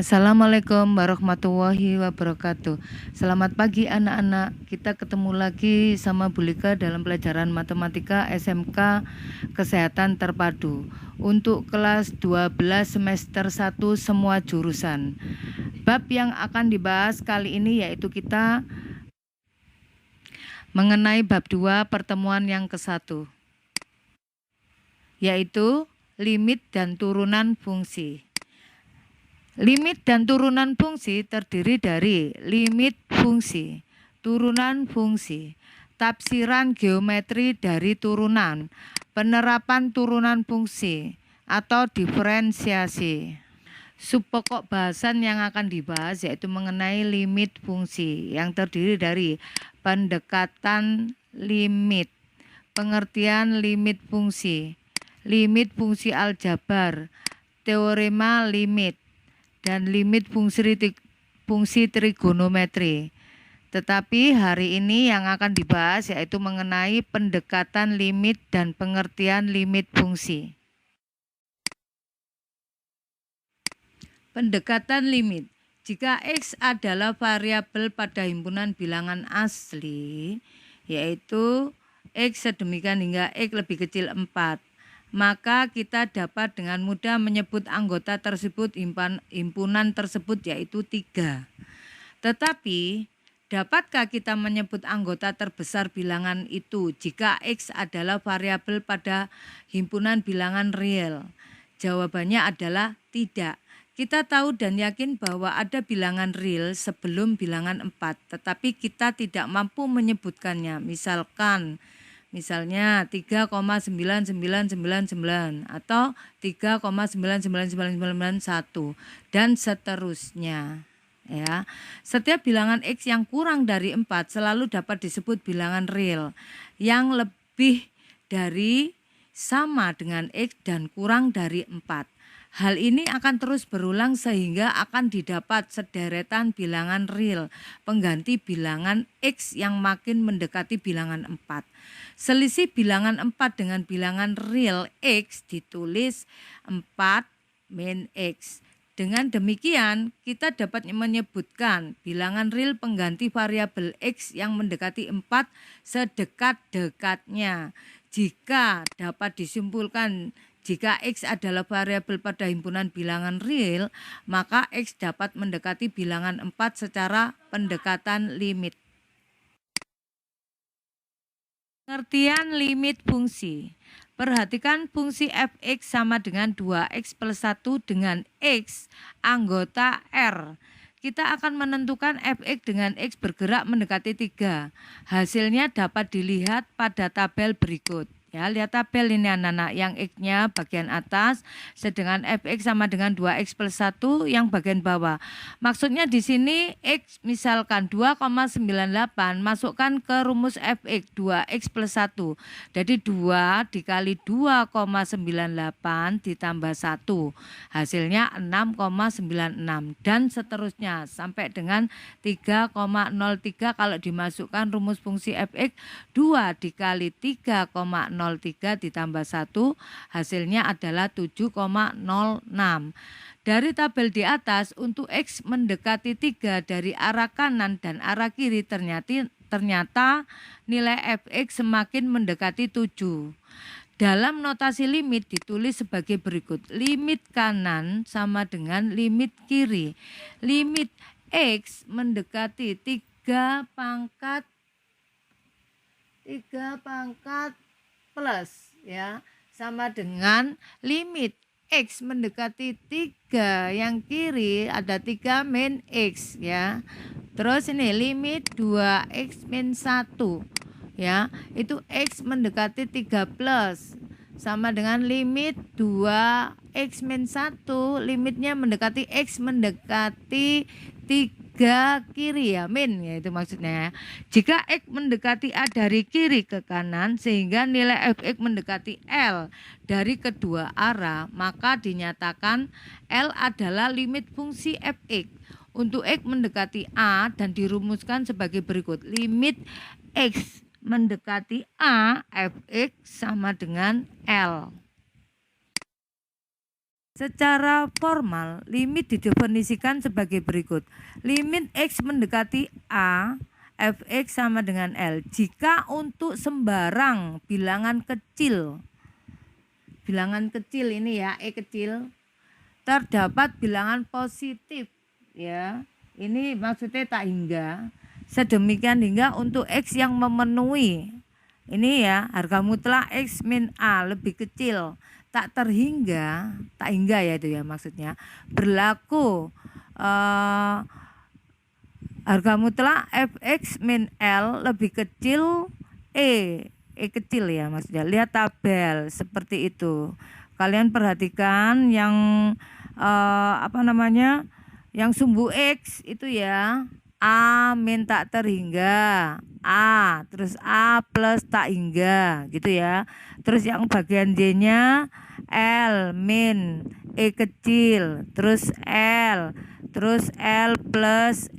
Assalamualaikum warahmatullahi wabarakatuh. Selamat pagi anak-anak. Kita ketemu lagi sama Bu Lika dalam pelajaran matematika SMK Kesehatan Terpadu untuk kelas 12 semester 1 semua jurusan. Bab yang akan dibahas kali ini yaitu kita mengenai bab 2 pertemuan yang ke-1, yaitu limit dan turunan fungsi. Limit dan turunan fungsi terdiri dari limit fungsi, turunan fungsi, tafsiran geometri dari turunan, penerapan turunan fungsi atau diferensiasi. Subpokok bahasan yang akan dibahas yaitu mengenai limit fungsi yang terdiri dari pendekatan limit, pengertian limit fungsi aljabar, teorema limit, dan limit fungsi trigonometri. Tetapi hari ini yang akan dibahas yaitu mengenai pendekatan limit dan pengertian limit fungsi. Pendekatan limit. Jika X adalah variabel pada himpunan bilangan asli, yaitu X sedemikian hingga X lebih kecil 4, maka kita dapat dengan mudah menyebut anggota tersebut, himpunan tersebut yaitu 3. Tetapi, dapatkah kita menyebut anggota terbesar bilangan itu jika X adalah variabel pada himpunan bilangan real? Jawabannya adalah tidak. Kita tahu dan yakin bahwa ada bilangan real sebelum bilangan 4, tetapi kita tidak mampu menyebutkannya. Misalnya 3,99999 atau 3,99991 dan seterusnya. Ya. Setiap bilangan X yang kurang dari 4 selalu dapat disebut bilangan real. Yang lebih dari sama dengan X dan kurang dari 4. Hal ini akan terus berulang sehingga akan didapat sederetan bilangan real pengganti bilangan X yang makin mendekati bilangan 4. Selisih bilangan 4 dengan bilangan real X ditulis 4 min X. Dengan demikian, kita dapat menyebutkan bilangan real pengganti variabel X yang mendekati 4 sedekat-dekatnya. Jika dapat disimpulkan jika X adalah variabel pada himpunan bilangan real, maka X dapat mendekati bilangan 4 secara pendekatan limit. Pengertian limit fungsi. Perhatikan fungsi fx sama dengan 2x plus 1 dengan x anggota R. Kita akan menentukan fx dengan x bergerak mendekati 3. Hasilnya dapat dilihat pada tabel berikut. Ya, lihat tabel ini anak-anak, yang X-nya bagian atas, sedangkan fx sama dengan 2x plus 1 yang bagian bawah. Maksudnya di sini X misalkan 2,98 masukkan ke rumus fx 2x plus 1. Jadi 2 dikali 2,98 ditambah 1. Hasilnya 6,96 dan seterusnya sampai dengan 3,03 kalau dimasukkan rumus fungsi fx 2 dikali 3,03 ditambah 1 hasilnya adalah 7,06. Dari tabel di atas untuk X mendekati 3 dari arah kanan dan arah kiri ternyata nilai fx semakin mendekati 7. Dalam notasi limit ditulis sebagai berikut. Limit kanan sama dengan limit kiri. Limit X mendekati 3 pangkat plus ya sama dengan limit X mendekati 3 yang kiri ada 3 min X ya. Terus ini limit 2X min 1 ya, itu X mendekati 3 plus sama dengan limit 2X min 1, limitnya mendekati X mendekati 3 kiri ya, min ya itu maksudnya. Jika X mendekati A dari kiri ke kanan sehingga nilai fx mendekati L dari kedua arah, maka dinyatakan L adalah limit fungsi fx untuk X mendekati A dan dirumuskan sebagai berikut. Limit X mendekati A, fx sama dengan L. Secara formal, limit didefinisikan sebagai berikut. Limit X mendekati A, fx sama dengan L. Jika untuk sembarang bilangan kecil ini ya, E kecil, terdapat bilangan positif ya. Ini maksudnya tak hingga. Sedemikian hingga untuk X yang memenuhi. Ini ya, harga mutlak X min A lebih kecil. Tak hingga ya itu ya maksudnya. Berlaku harga mutlak fx min L lebih kecil E kecil ya maksudnya. Lihat tabel seperti itu. Kalian perhatikan yang yang sumbu X itu ya. A min tak terhingga, A, terus A plus tak hingga gitu ya. Terus yang bagian D-nya L min E kecil, terus L plus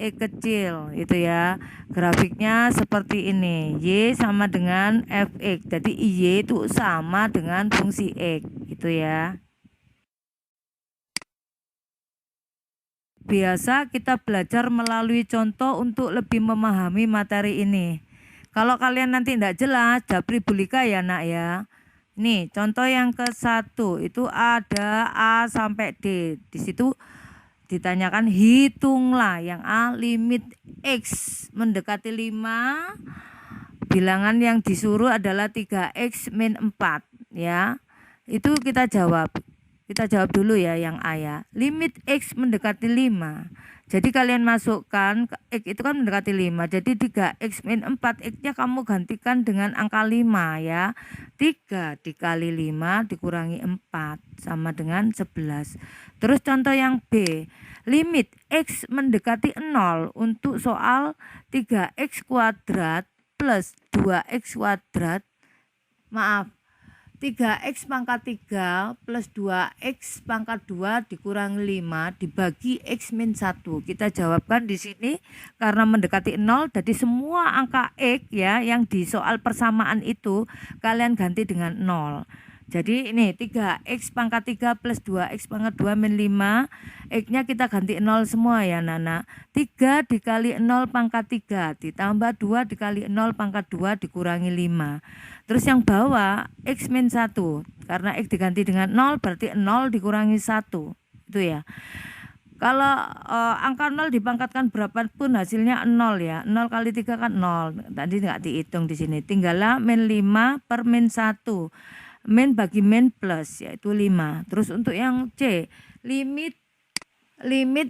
E kecil itu ya. Grafiknya seperti ini, Y sama dengan Fx. Jadi Y itu sama dengan fungsi X gitu ya. Biasa kita belajar melalui contoh untuk lebih memahami materi ini. Kalau kalian nanti tidak jelas, japri bulika ya nak ya. Nih contoh yang ke-1 itu ada A sampai D. Di situ ditanyakan hitunglah yang A limit X mendekati 5. Bilangan yang disuruh adalah 3X min 4 ya. Itu kita jawab. Kita jawab dulu ya yang A ya. Limit X mendekati 5. Jadi kalian masukkan X itu kan mendekati 5. Jadi 3X min 4. X-nya kamu gantikan dengan angka 5 ya. 3 dikali 5 dikurangi 4 sama dengan 11. Terus contoh yang B. Limit X mendekati 0 untuk soal 3X kuadrat plus 2X kuadrat. Maaf. 3X pangkat 3 plus 2X pangkat 2 dikurangi 5 dibagi X min 1. Kita jawabkan di sini karena mendekati 0, jadi semua angka X ya yang di soal persamaan itu kalian ganti dengan 0. Jadi ini 3X pangkat 3 plus 2X pangkat 2 min 5. X-nya kita ganti 0 semua ya Nana. 3 dikali 0 pangkat 3 ditambah 2 dikali 0 pangkat 2 dikurangi 5. Terus yang bawah X min 1. Karena X diganti dengan 0 berarti 0 dikurangi 1. Itu ya. Kalau angka 0 dipangkatkan berapapun hasilnya 0 ya. 0 kali 3 kan 0. Tadi nggak dihitung di sini. Tinggallah min 5 per min 1. Min bagi min plus yaitu 5. Terus untuk yang C, limit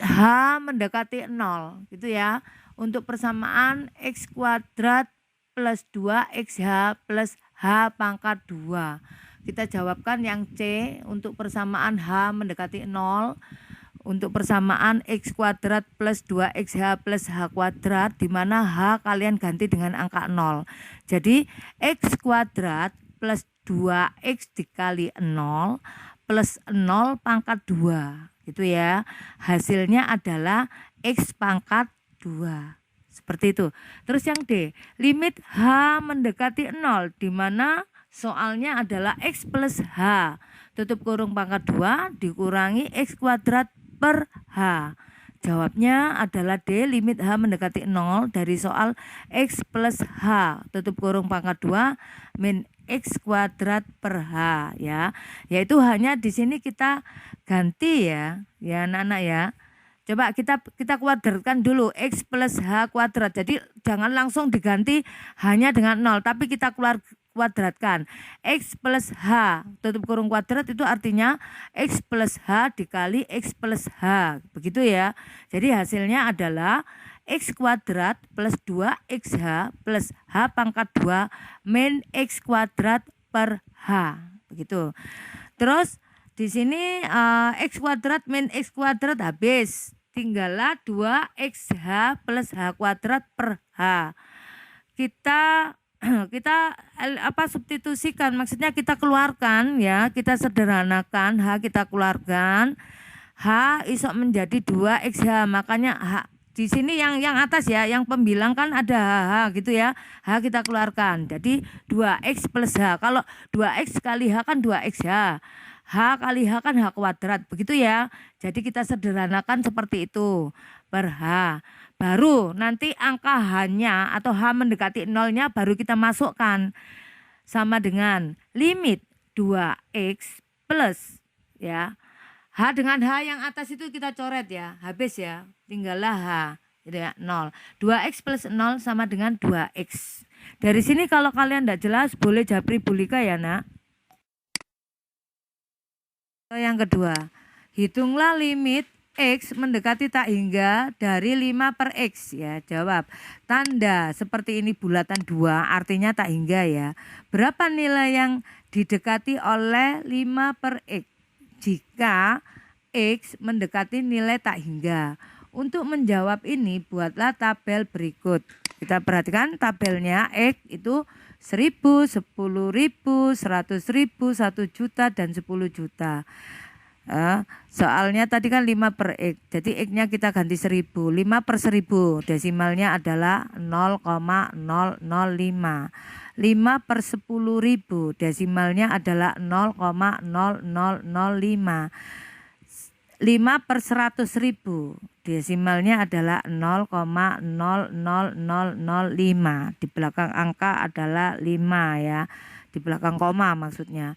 H mendekati 0 gitu ya. Untuk persamaan X kuadrat plus 2XH plus H pangkat 2. Kita jawabkan yang C untuk persamaan H mendekati 0. Untuk persamaan X kuadrat plus 2XH plus H kuadrat, di mana H kalian ganti dengan angka 0. Jadi X kuadrat plus 2X dikali 0 plus 0 pangkat 2 gitu ya. Hasilnya adalah X pangkat 2. Seperti itu. Terus yang D, limit H mendekati 0 di mana soalnya adalah X plus H tutup kurung pangkat 2 dikurangi X kuadrat per H. Jawabnya adalah D, limit H mendekati 0 dari soal X plus H tutup kurung pangkat 2 min X kuadrat per H ya. Yaitu hanya di sini kita ganti ya anak-anak ya. Coba kita kuadratkan dulu X plus H kuadrat. Jadi jangan langsung diganti hanya dengan 0, tapi kita kuadratkan. X plus H tutup kurung kuadrat itu artinya X plus H dikali X plus H. Begitu ya. Jadi hasilnya adalah X kuadrat plus 2XH plus H pangkat 2 min X kuadrat per H. Begitu. Terus di sini X kuadrat min X kuadrat habis. Tinggallah 2XH plus H kuadrat per H. Kita substitusikan, maksudnya kita keluarkan ya, kita sederhanakan H kita keluarkan. H isok menjadi 2XH, makanya H di sini yang atas ya, yang pembilang kan ada H gitu ya. H kita keluarkan. Jadi 2X plus H. Kalau 2X kali H kan 2XH. H kali H kan H kuadrat, begitu ya. Jadi kita sederhanakan seperti itu, per H. Baru nanti angka H-nya atau H mendekati nolnya baru kita masukkan. Sama dengan limit 2X plus, ya. H dengan H yang atas itu kita coret ya, habis ya, tinggallah H, gitu ya, 0. 2X plus 0 sama dengan 2X. Dari sini kalau kalian tidak jelas, boleh japri bulika ya nak. Yang kedua, hitunglah limit X mendekati tak hingga dari 5 per X ya. Jawab, tanda seperti ini bulatan 2 artinya tak hingga ya. Berapa nilai yang didekati oleh 5 per X jika X mendekati nilai tak hingga? Untuk menjawab ini buatlah tabel berikut. Kita perhatikan tabelnya X itu 1000, 10.000, 100.000, 1 juta, dan 10 juta. Soalnya tadi kan 5 per X, jadi X-nya kita ganti 1000. 5 per 1000, desimalnya adalah 0,005. 5 per 10.000, desimalnya adalah 0,0005. 5 per 100.000, desimalnya adalah 0,00005. Di belakang angka adalah 5 ya, di belakang koma maksudnya.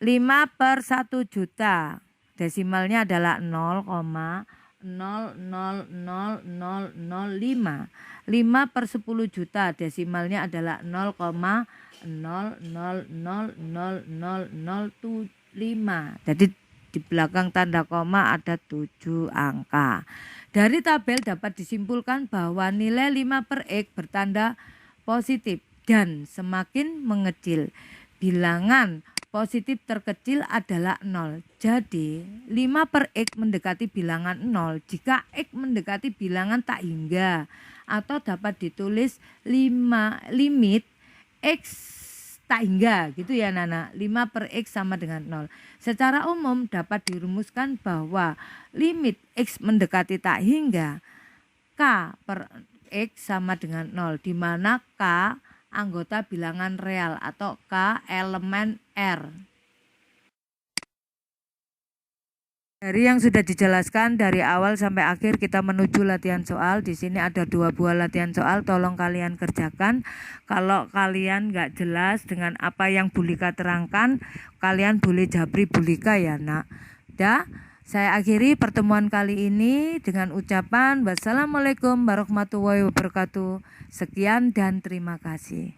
5 per 1 juta, desimalnya adalah 0,000005. 5 per 10 juta, desimalnya adalah 0,000005. Jadi di belakang tanda koma ada 7 angka. Dari tabel dapat disimpulkan bahwa nilai 5 per X bertanda positif dan semakin mengecil. Bilangan positif terkecil adalah 0. Jadi 5 per X mendekati bilangan 0 jika X mendekati bilangan tak hingga, atau dapat ditulis limit X tak hingga gitu ya Nana. 5 per X sama dengan 0. Secara umum dapat dirumuskan bahwa limit X mendekati tak hingga K per X sama dengan 0, di mana K anggota bilangan real atau K elemen R. Dari yang sudah dijelaskan dari awal sampai akhir kita menuju latihan soal. Di sini ada 2 buah latihan soal, tolong kalian kerjakan. Kalau kalian nggak jelas dengan apa yang Bulika terangkan, kalian boleh japri Bulika ya nak. Dah, saya akhiri pertemuan kali ini dengan ucapan wassalamualaikum warahmatullahi wabarakatuh. Sekian dan terima kasih.